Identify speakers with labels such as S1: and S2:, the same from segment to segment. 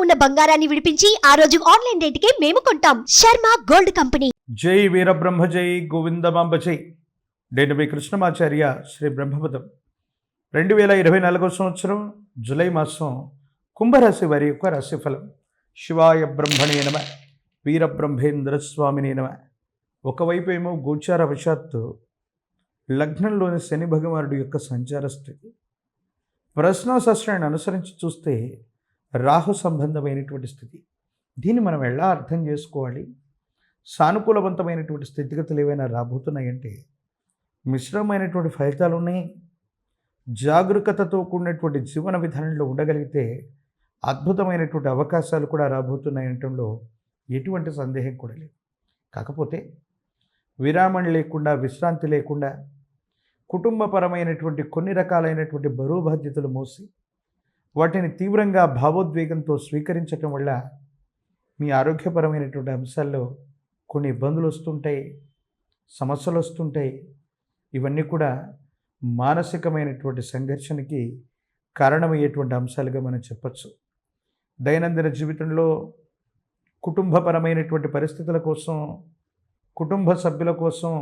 S1: ఉన్న బంగారాన్ని విడిపించి ఆ రోజు ఆన్లైన్ రేటుకే మేము కొంటాం. Sharma gold company.
S2: జై వీరబ్రహ్మ జై గోవిందమాంబ జై. నేను మీ కృష్ణమాచార్య శ్రీ బ్రహ్మపదం. 2024 సంవత్సరం జూలై మాసం కుంభరాశి వారి యొక్క రాశిఫలం. శివాయ బ్రహ్మణే నమ, వీరబ్రహ్మేంద్ర స్వామినే నమ. ఒకవైపు ఏమో గోచార వశాత్తు లగ్నంలోని శని భగవానుడి యొక్క సంచార స్థితి. ప్రశ్నాశాస్త్రాన్ని అనుసరించి చూస్తే రాహు సంబంధమైనటువంటి స్థితి. దీన్ని మనం ఎలా అర్థం చేసుకోవాలి? సానుకూలవంతమైనటువంటి స్థితిగతులు ఏవైనా రాబోతున్నాయంటే మిశ్రమైనటువంటి ఫలితాలు ఉన్నాయి. జాగరూకతతో కూడినటువంటి జీవన విధానంలో ఉండగలిగితే అద్భుతమైనటువంటి అవకాశాలు కూడా రాబోతున్నాయనటంలో ఎటువంటి సందేహం కూడా లేదు. కాకపోతే విరామం లేకుండా, విశ్రాంతి లేకుండా కుటుంబపరమైనటువంటి కొన్ని రకాలైనటువంటి బరువు బాధ్యతలు మోసి వాటిని తీవ్రంగా భావోద్వేగంతో స్వీకరించటం వల్ల మీ ఆరోగ్యపరమైనటువంటి అంశాల్లో కొన్ని ఇబ్బందులు వస్తుంటాయి, సమస్యలు వస్తుంటాయి. ఇవన్నీ కూడా మానసికమైనటువంటి సంఘర్షణకి కారణమయ్యేటువంటి అంశాలుగా మనం చెప్పచ్చు. దైనందిన జీవితంలో కుటుంబపరమైనటువంటి పరిస్థితుల కోసం, కుటుంబ సభ్యుల కోసం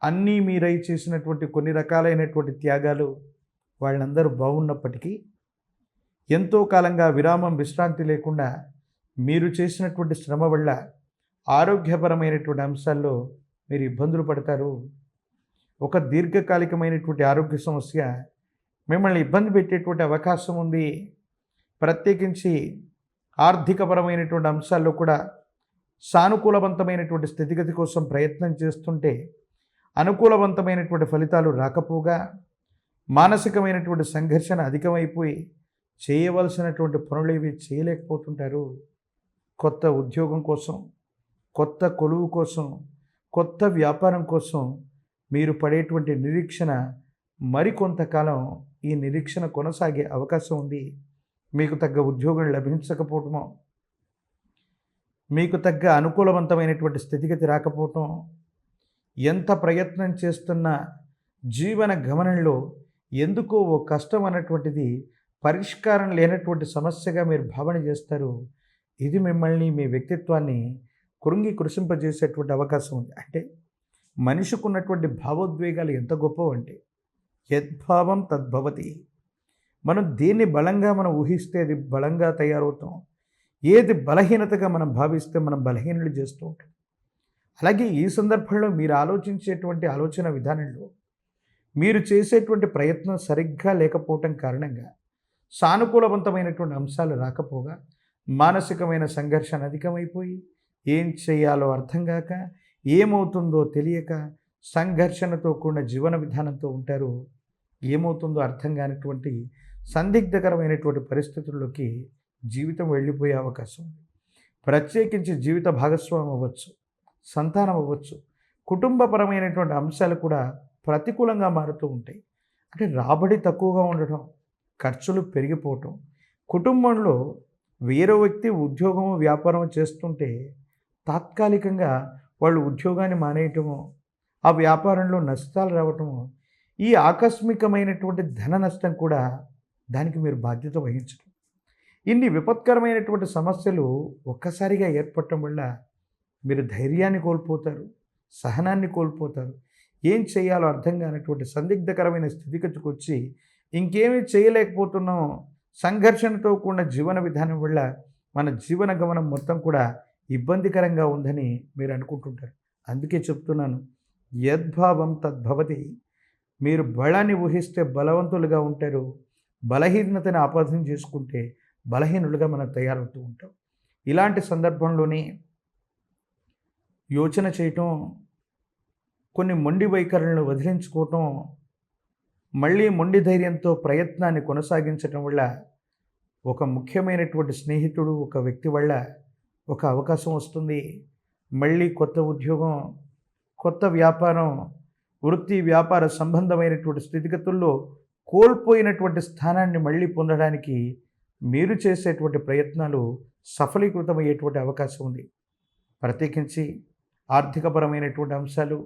S2: అన్నీ మీరై చేసినటువంటి కొన్ని రకాలైనటువంటి త్యాగాలు వాళ్ళందరూ బాగున్నప్పటికీ ఎంతో కాలంగా విరామం, విశ్రాంతి లేకుండా మీరు చేసినటువంటి శ్రమ వల్ల ఆరోగ్యపరమైనటువంటి అంశాల్లో మీరు ఇబ్బందులు పడతారు. ఒక దీర్ఘకాలికమైనటువంటి ఆరోగ్య సమస్య మిమ్మల్ని ఇబ్బంది పెట్టేటువంటి అవకాశం ఉంది. ప్రత్యేకించి ఆర్థికపరమైనటువంటి అంశాల్లో కూడా సానుకూలవంతమైనటువంటి స్థితిగతి కోసం ప్రయత్నం చేస్తుంటే అనుకూలవంతమైనటువంటి ఫలితాలు రాకపోగా మానసికమైనటువంటి సంఘర్షణ అధికమైపోయి చేయవలసినటువంటి పనులు ఇవి చేయలేకపోతుంటారు. కొత్త ఉద్యోగం కోసం, కొత్త కొలువు కోసం, కొత్త వ్యాపారం కోసం మీరు పడేటువంటి నిరీక్షణ మరికొంతకాలం ఈ నిరీక్షణ కొనసాగే అవకాశం ఉంది. మీకు తగ్గ ఉద్యోగం లభించకపోవటమో, మీకు తగ్గ అనుకూలవంతమైనటువంటి స్థితిగతి రాకపోవటం, ఎంత ప్రయత్నం చేస్తున్నా జీవన గమనంలో ఎందుకో ఓ కష్టం అన్నటువంటిది పరిష్కారం లేనటువంటి సమస్యగా మీరు భావన చేస్తారు. ఇది మిమ్మల్ని, మీ వ్యక్తిత్వాన్ని కృషింపజేసేటువంటి అవకాశం ఉంది. అంటే మనిషికి ఉన్నటువంటి భావోద్వేగాలు ఎంత గొప్పవంటే యద్భావం తద్భవతి. మనం దేన్ని బలంగా మనం ఊహిస్తే అది బలంగా తయారవుతాం. ఏది బలహీనతగా మనం భావిస్తే మనం బలహీనలు చేస్తూ ఉంటాం. అలాగే ఈ సందర్భంలో మీరు ఆలోచించేటువంటి ఆలోచన విధానంలో మీరు చేసేటువంటి ప్రయత్నం సరిగ్గా లేకపోవటం కారణంగా సానుకూలవంతమైనటువంటి అంశాలు రాకపోగా మానసికమైన సంఘర్షణ అధికమైపోయి ఏం చేయాలో అర్థం కాక, ఏమవుతుందో తెలియక సంఘర్షణతో కూడిన జీవన విధానంతో ఉంటారు. ఏమవుతుందో అర్థం కానిటువంటి సందిగ్ధకరమైనటువంటి పరిస్థితుల్లోకి జీవితం వెళ్ళిపోయే అవకాశం ఉంది. ప్రత్యేకించి జీవిత భాగస్వామి అవ్వచ్చు, సంతానం అవ్వచ్చు, కుటుంబపరమైనటువంటి అంశాలు కూడా ప్రతికూలంగా మారుతూ ఉంటాయి. అంటే రాబడి తక్కువగా ఉండటం, ఖర్చులు పెరిగిపోవటం, కుటుంబంలో వేరే వ్యక్తి ఉద్యోగం, వ్యాపారం చేస్తుంటే తాత్కాలికంగా వాళ్ళు ఉద్యోగాన్ని మానేయటము, ఆ వ్యాపారంలో నష్టాలు రావటము, ఈ ఆకస్మికమైనటువంటి ధన నష్టం కూడా దానికి మీరు బాధ్యత వహించడం. ఇన్ని విపత్కరమైనటువంటి సమస్యలు ఒక్కసారిగా ఏర్పడటం వల్ల మీరు ధైర్యాన్ని కోల్పోతారు, సహనాన్ని కోల్పోతారు. ఏం చేయాలో అర్థం కానటువంటి సందిగ్ధకరమైన స్థితిగతికి వచ్చి ఇంకేమీ చేయలేకపోతున్నాం. సంఘర్షణతో కూడిన జీవన విధానం వల్ల మన జీవన గమనం మొత్తం కూడా ఇబ్బందికరంగా ఉందని మీరు అనుకుంటుంటారు. అందుకే చెప్తున్నాను, యద్భావం తద్భవతి. మీరు బలాన్ని ఊహిస్తే బలవంతులుగా ఉంటారు, బలహీనతని ఆపాదన చేసుకుంటే బలహీనులుగా మనం తయారవుతూ ఉంటాం. ఇలాంటి సందర్భంలోనే యోచన చేయటం, కొన్ని మొండి వైఖరులను వదిలించుకోవటం, మళ్ళీ మొండి ధైర్యంతో ప్రయత్నాన్ని కొనసాగించటం వల్ల ఒక ముఖ్యమైనటువంటి స్నేహితుడు, ఒక వ్యక్తి వల్ల ఒక అవకాశం వస్తుంది. మళ్ళీ కొత్త ఉద్యోగం, కొత్త వ్యాపారం, వృత్తి వ్యాపార సంబంధమైనటువంటి స్థితిగతుల్లో కోల్పోయినటువంటి స్థానాన్ని మళ్ళీ పొందడానికి మీరు చేసేటువంటి ప్రయత్నాలు సఫలీకృతమయ్యేటువంటి అవకాశం ఉంది. ప్రత్యేకించి ఆర్థికపరమైనటువంటి అంశాలు,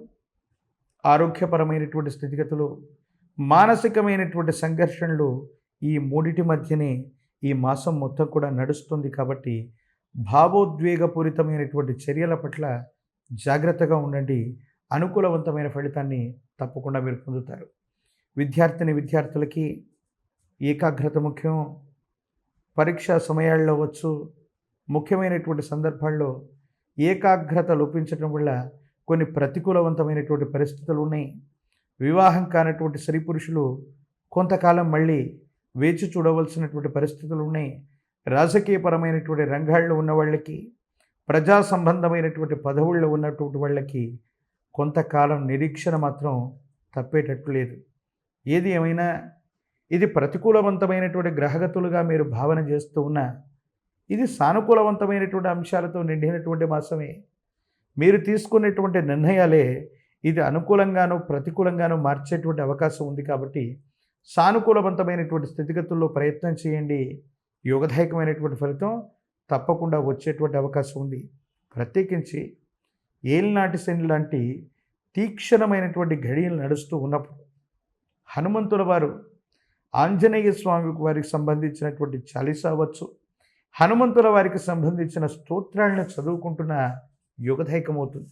S2: ఆరోగ్యపరమైనటువంటి స్థితిగతులు, మానసికమైనటువంటి సంఘర్షణలు, ఈ మూడిటి మధ్యనే ఈ మాసం మొత్తం కూడా నడుస్తుంది కాబట్టి భావోద్వేగపూరితమైనటువంటి చర్యల పట్ల జాగ్రత్తగా ఉండండి. అనుకూలవంతమైన ఫలితాన్ని తప్పకుండా మీరు పొందుతారు. విద్యార్థులకి ఏకాగ్రత ముఖ్యం. పరీక్షా సమయాల్లో వచ్చు ముఖ్యమైనటువంటి సందర్భాల్లో ఏకాగ్రత లోపించడం వల్ల కొన్ని ప్రతికూలవంతమైనటువంటి పరిస్థితులు ఉన్నాయి. వివాహం కానటువంటి స్త్రీ పురుషులు కొంతకాలం మళ్ళీ వేచి చూడవలసినటువంటి పరిస్థితులు ఉన్నాయి. రాజకీయపరమైనటువంటి రంగాల్లో ఉన్న వాళ్ళకి, ప్రజా సంబంధమైనటువంటి పదవుల్లో ఉన్నటువంటి వాళ్ళకి కొంతకాలం నిరీక్షణ మాత్రం తప్పేటట్లు లేదు. ఏది ఏమైనా ఇది ప్రతికూలవంతమైనటువంటి గ్రహగతులుగా మీరు భావన చేస్తూ ఉన్నా ఇది సానుకూలవంతమైనటువంటి అంశాలతో నిండినటువంటి మాసమే. మీరు తీసుకునేటువంటి నిర్ణయాలే ఇది అనుకూలంగానో ప్రతికూలంగానో మార్చేటువంటి అవకాశం ఉంది. కాబట్టి సానుకూలవంతమైనటువంటి స్థితిగతుల్లో ప్రయత్నం చేయండి. యోగదాయకమైనటువంటి ఫలితం తప్పకుండా వచ్చేటువంటి అవకాశం ఉంది. ప్రత్యేకించి ఏలినాటి శని లాంటి తీక్షణమైనటువంటి ఘడియలు నడుస్తూ ఉన్నప్పుడు హనుమంతుల వారు ఆంజనేయ స్వామి వారికి సంబంధించినటువంటి చాలీసా అవ్వచ్చు, హనుమంతుల వారికి సంబంధించిన స్తోత్రాలను చదువుకుంటున్న యోగదాయకమవుతుంది.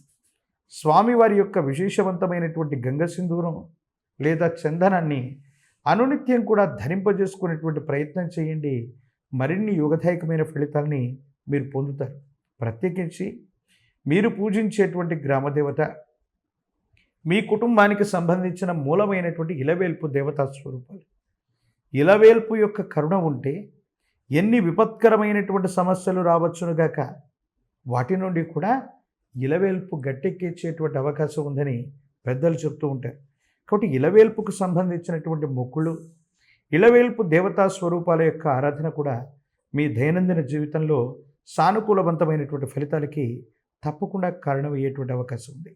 S2: స్వామివారి యొక్క విశేషవంతమైనటువంటి గంగ సింధూరం లేదా చందనాన్ని అనునిత్యం కూడా ధరింపజేసుకునేటువంటి ప్రయత్నం చేయండి. మరిన్ని యోగదాయకమైన ఫలితాలని మీరు పొందుతారు. ప్రత్యేకించి మీరు పూజించేటువంటి గ్రామదేవత, మీ కుటుంబానికి సంబంధించిన మూలమైనటువంటి ఇలవేల్పు దేవతా స్వరూపాలు. ఇలవేల్పు యొక్క కరుణ ఉంటే ఎన్ని విపత్కరమైనటువంటి సమస్యలు రావచ్చునుగాక వాటి నుండి కూడా ఇలవేల్పు గట్టెక్కించేటువంటి అవకాశం ఉందని పెద్దలు చెప్తూ ఉంటారు. కాబట్టి ఇలవేల్పుకు సంబంధించినటువంటి మొక్కులు, ఇలవేల్పు దేవతా స్వరూపాల యొక్క ఆరాధన కూడా మీ దైనందిన జీవితంలో సానుకూలవంతమైనటువంటి ఫలితాలకి తప్పకుండా కారణమయ్యేటువంటి అవకాశం ఉంది.